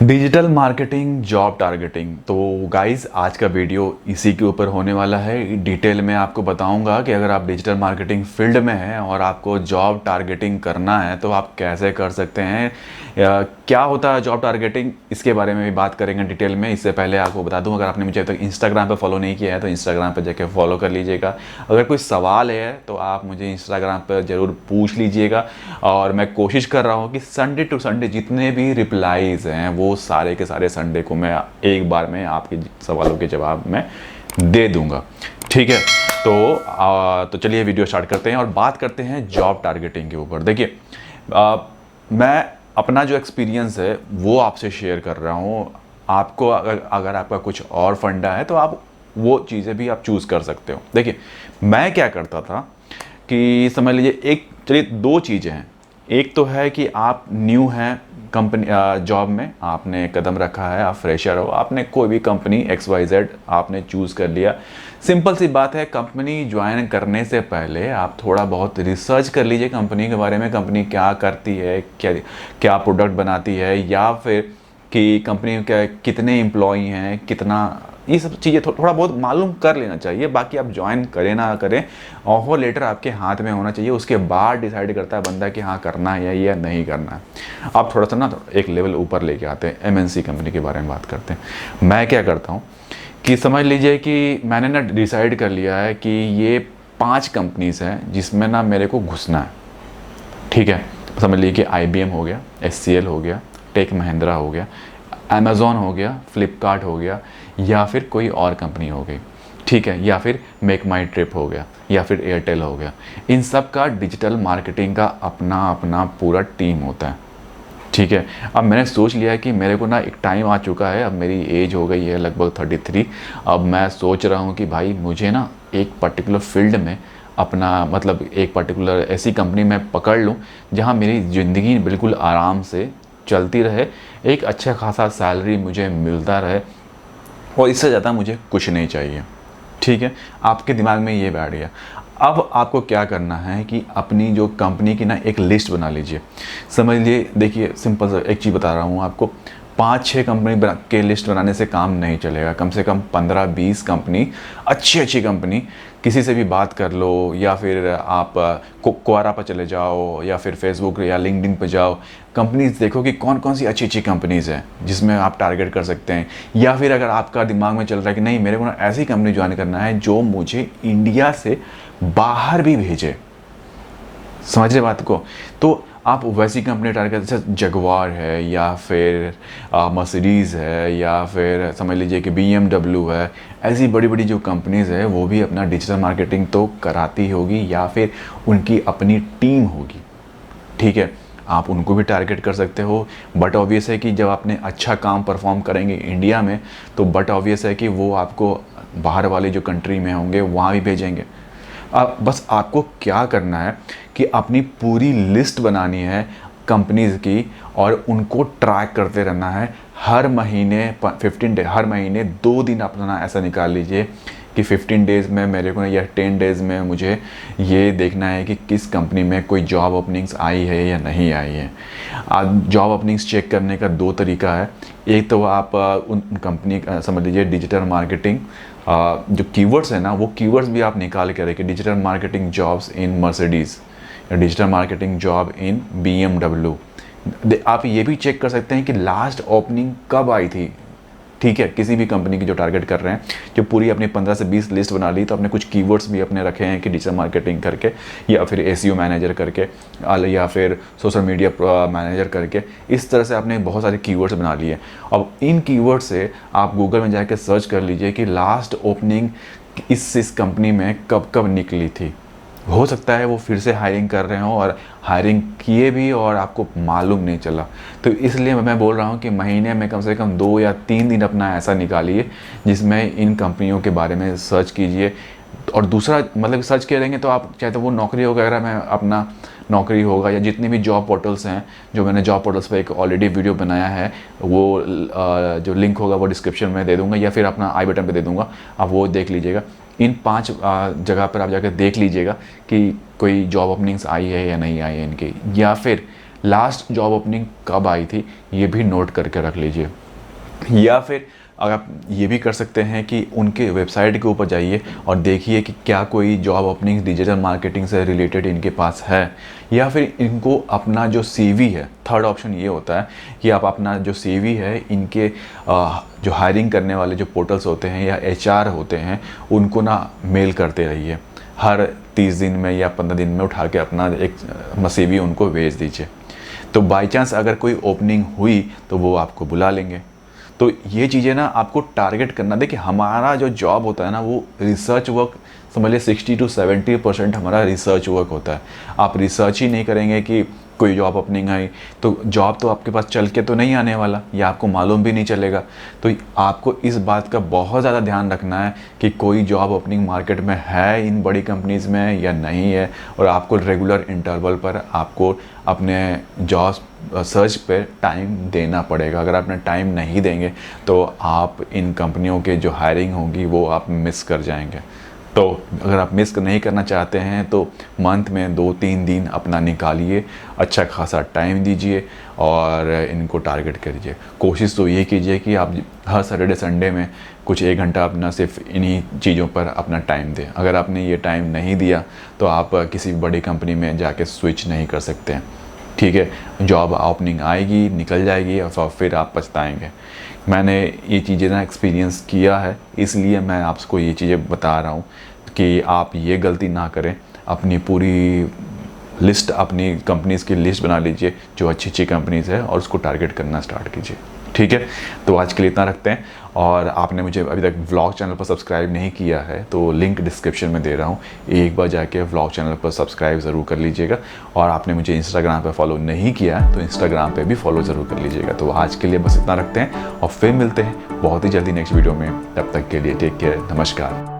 Digital marketing job targeting. तो guys आज का वीडियो इसी के ऊपर होने वाला है। डिटेल में आपको बताऊंगा कि अगर आप डिजिटल मार्केटिंग फील्ड में हैं और आपको जॉब टारगेटिंग करना है तो आप कैसे कर सकते हैं, क्या होता है जॉब टारगेटिंग, इसके बारे में भी बात करेंगे डिटेल में। इससे पहले आपको बता दूं, अगर आपने मुझे अब तक इंस्टाग्राम पे फॉलो नहीं किया है तो इंस्टाग्राम पे जाके फॉलो कर लीजिएगा। अगर कोई सवाल है तो आप मुझे इंस्टाग्राम पर ज़रूर पूछ लीजिएगा और मैं कोशिश कर रहा हूँ कि संडे टू संडे जितने भी रिप्लाईज़ हैं वो सारे के सारे संडे को मैं एक बार में आपके सवालों के जवाब में दे दूंगा। ठीक है, तो चलिए वीडियो स्टार्ट करते हैं और बात करते हैं जॉब टारगेटिंग के ऊपर। देखिए, मैं अपना जो एक्सपीरियंस है वो आपसे शेयर कर रहा हूँ। आपको अगर आपका कुछ और फंडा है तो आप वो चीज़ें भी आप चूज़ कर सकते हो। देखिए, मैं क्या करता था कि समझ लीजिए, चलिए दो चीज़ें हैं। एक तो है कि आप न्यू हैं कंपनी जॉब में, आपने कदम रखा है, आप फ्रेशर हो, आपने कोई भी कंपनी XYZ आपने चूज़ कर लिया। सिंपल सी बात है, कंपनी ज्वाइन करने से पहले आप थोड़ा बहुत रिसर्च कर लीजिए कंपनी के बारे में। कंपनी क्या करती है, क्या क्या प्रोडक्ट बनाती है, या फिर कि कंपनी के कितने एम्प्लॉई हैं, कितना, ये सब चीज़ें थोड़ा बहुत मालूम कर लेना चाहिए। बाकी आप ज्वाइन करें ना करें, ऑफर लेटर आपके हाथ में होना चाहिए। उसके बाद डिसाइड करता है बंदा कि हाँ करना है या नहीं करना है। आप थोड़ा सा ना एक लेवल ऊपर लेके आते हैं, MNC कंपनी के बारे में बात करते हैं। मैं क्या करता हूँ कि समझ लीजिए कि मैंने ना डिसाइड कर लिया है कि ये 5 कंपनीज हैं जिसमें ना मेरे को घुसना है। ठीक है, समझ लीजिए कि IBM हो गया, SCL हो गया, टेक महिंद्रा हो गया, अमेज़ॉन हो गया, फ्लिपकार्ट हो गया, या फिर कोई और कंपनी हो गई। ठीक है, या फिर मेक माई ट्रिप हो गया, या फिर एयरटेल हो गया। इन सब का डिजिटल मार्केटिंग का अपना अपना पूरा टीम होता है। ठीक है, अब मैंने सोच लिया है कि मेरे को ना एक टाइम आ चुका है, अब मेरी एज हो गई है लगभग 33। अब मैं सोच रहा हूँ कि भाई मुझे ना एक पर्टिकुलर फील्ड में अपना, मतलब एक पर्टिकुलर ऐसी कंपनी मैं पकड़ लूँ जहाँ मेरी ज़िंदगी बिल्कुल आराम से चलती रहे, एक अच्छा खासा सैलरी मुझे मिलता रहे, और इससे ज़्यादा मुझे कुछ नहीं चाहिए। ठीक है, आपके दिमाग में ये बैठ गया। अब आपको क्या करना है कि अपनी जो कंपनी की ना एक लिस्ट बना लीजिए। समझ लीजिए, देखिए सिंपल सा एक चीज़ बता रहा हूँ आपको, 5-6 कंपनी के लिस्ट बनाने से काम नहीं चलेगा। कम से कम 15-20 कंपनी, अच्छी अच्छी कंपनी, किसी से भी बात कर लो, या फिर आप क्वारा पर चले जाओ, या फिर फेसबुक या लिंक्डइन पर जाओ। कंपनीज देखो कि कौन कौन सी अच्छी अच्छी कंपनीज़ हैं जिसमें आप टारगेट कर सकते हैं। या फिर अगर आपका दिमाग में चल रहा है कि नहीं, मेरे को ना ऐसी कंपनी ज्वाइन करना है जो मुझे इंडिया से बाहर भी भेजे, समझ रहे बात को, तो आप वैसी कंपनी टारगेट, जैसे जगुआर है, या फिर मर्सिडीज़ है, या फिर समझ लीजिए कि BMW है। ऐसी बड़ी बड़ी जो कंपनीज़ है वो भी अपना डिजिटल मार्केटिंग तो कराती होगी, या फिर उनकी अपनी टीम होगी। ठीक है, आप उनको भी टारगेट कर सकते हो। बट ऑब्वियस है कि जब आपने अच्छा काम परफॉर्म करेंगे इंडिया में, तो बट ऑब्वियस है कि वो आपको बाहर वाली जो कंट्री में होंगे वहाँ भी भेजेंगे। अब बस आपको क्या करना है कि अपनी पूरी लिस्ट बनानी है कंपनीज़ की, और उनको ट्रैक करते रहना है। हर महीने 15 डे, हर महीने 2 दिन अपना ऐसा निकाल लीजिए कि 15 डेज़ में मेरे को, या 10 डेज़ में मुझे ये देखना है कि किस कंपनी में कोई जॉब ओपनिंग्स आई है या नहीं आई है। जॉब ओपनिंग्स चेक करने का 2 तरीका है। एक तो आप उन कंपनी, समझ लीजिए डिजिटल मार्केटिंग, जो कीवर्ड्स है ना, वो कीवर्ड्स भी आप निकाल के रखिए। Digital marketing jobs in Mercedes, या digital marketing job in BMW। आप ये भी चेक कर सकते हैं कि लास्ट ओपनिंग कब आई थी। ठीक है, किसी भी कंपनी की जो टारगेट कर रहे हैं, जो पूरी अपनी 15 से 20 लिस्ट बना ली, तो अपने कुछ कीवर्ड्स भी अपने रखे हैं कि डिजिटल मार्केटिंग करके, या फिर SEO मैनेजर करके, या फिर सोशल मीडिया मैनेजर करके। इस तरह से आपने बहुत सारे कीवर्ड्स बना लिए। अब इन कीवर्ड से आप गूगल में जाकर सर्च कर लीजिए कि लास्ट ओपनिंग इस कंपनी में कब कब निकली थी। हो सकता है वो फिर से हायरिंग कर रहे हों, और हायरिंग किए भी और आपको मालूम नहीं चला। तो इसलिए मैं बोल रहा हूँ कि महीने में कम से कम 2 या 3 दिन अपना ऐसा निकालिए जिसमें इन कंपनियों के बारे में सर्च कीजिए। और दूसरा, मतलब सर्च करेंगे तो आप चाहे तो वो नौकरी वगैरह में अपना नौकरी होगा, या जितनी भी जॉब पोर्टल्स हैं, जो मैंने जॉब पोर्टल्स पे एक ऑलरेडी वीडियो बनाया है, वो जो लिंक होगा वो डिस्क्रिप्शन में दे दूंगा, या फिर अपना आई बटन पे दे दूंगा, आप वो देख लीजिएगा। इन 5 जगह पर आप जाकर देख लीजिएगा कि कोई जॉब ओपनिंग्स आई है या नहीं आई है इनकी। या फिर लास्ट जॉब ओपनिंग कब आई थी ये भी नोट करके रख लीजिए। या फिर अगर आप ये भी कर सकते हैं कि उनके वेबसाइट के ऊपर जाइए और देखिए कि क्या कोई जॉब ओपनिंग डिजिटल मार्केटिंग से रिलेटेड इनके पास है। या फिर इनको अपना जो सीवी है, थर्ड ऑप्शन ये होता है कि आप अपना जो सीवी है इनके जो हायरिंग करने वाले जो पोर्टल्स होते हैं या एचआर होते हैं उनको ना मेल करते रहिए। हर 30 दिन में या 15 दिन में उठा के अपना एक सीवी उनको भेज दीजिए। तो बाई चांस अगर कोई ओपनिंग हुई तो वो आपको बुला लेंगे। तो ये चीज़ें ना आपको टारगेट करना। देखिए हमारा जो जॉब होता है ना वो रिसर्च वर्क समझ लीजिए 60 to 70% हमारा रिसर्च वर्क होता है। आप रिसर्च ही नहीं करेंगे कि कोई जॉब ओपनिंग आई तो जॉब तो आपके पास चल के तो नहीं आने वाला, या आपको मालूम भी नहीं चलेगा। तो आपको इस बात का बहुत ज़्यादा ध्यान रखना है कि कोई जॉब ओपनिंग मार्केट में है इन बड़ी कंपनीज़ में या नहीं है, और आपको रेगुलर इंटरवल पर आपको अपने जॉब सर्च पे टाइम देना पड़ेगा। अगर आपने टाइम नहीं देंगे तो आप इन कंपनियों के जो हायरिंग होगी वो आप मिस कर जाएंगे। तो अगर आप मिस नहीं करना चाहते हैं तो मंथ में 2-3 दिन अपना निकालिए, अच्छा खासा टाइम दीजिए और इनको टारगेट करिए। कोशिश तो ये कीजिए कि आप हर सैटरडे संडे में कुछ 1 घंटा अपना सिर्फ इन्हीं चीज़ों पर अपना टाइम दें। अगर आपने ये टाइम नहीं दिया तो आप किसी बड़ी कंपनी में जाके स्विच नहीं कर सकते हैं। ठीक है, जॉब ओपनिंग आएगी, निकल जाएगी और फिर आप पछताएंगे। मैंने ये चीज़ें ना एक्सपीरियंस किया है, इसलिए मैं आपको ये चीज़ें बता रहा हूँ कि आप ये गलती ना करें। अपनी पूरी लिस्ट, अपनी कंपनीज़ की लिस्ट बना लीजिए जो अच्छी अच्छी कंपनीज़ है और उसको टारगेट करना स्टार्ट कीजिए। ठीक है, तो आज के लिए इतना रखते हैं। और आपने मुझे अभी तक व्लॉग चैनल पर सब्सक्राइब नहीं किया है तो लिंक डिस्क्रिप्शन में दे रहा हूँ, एक बार जाके व्लॉग चैनल पर सब्सक्राइब ज़रूर कर लीजिएगा। और आपने मुझे इंस्टाग्राम पे फॉलो नहीं किया है तो इंस्टाग्राम पे भी फॉलो ज़रूर कर लीजिएगा। तो आज के लिए बस इतना रखते हैं और फिर मिलते हैं बहुत ही जल्दी नेक्स्ट वीडियो में। तब तक के लिए टेक केयर, नमस्कार।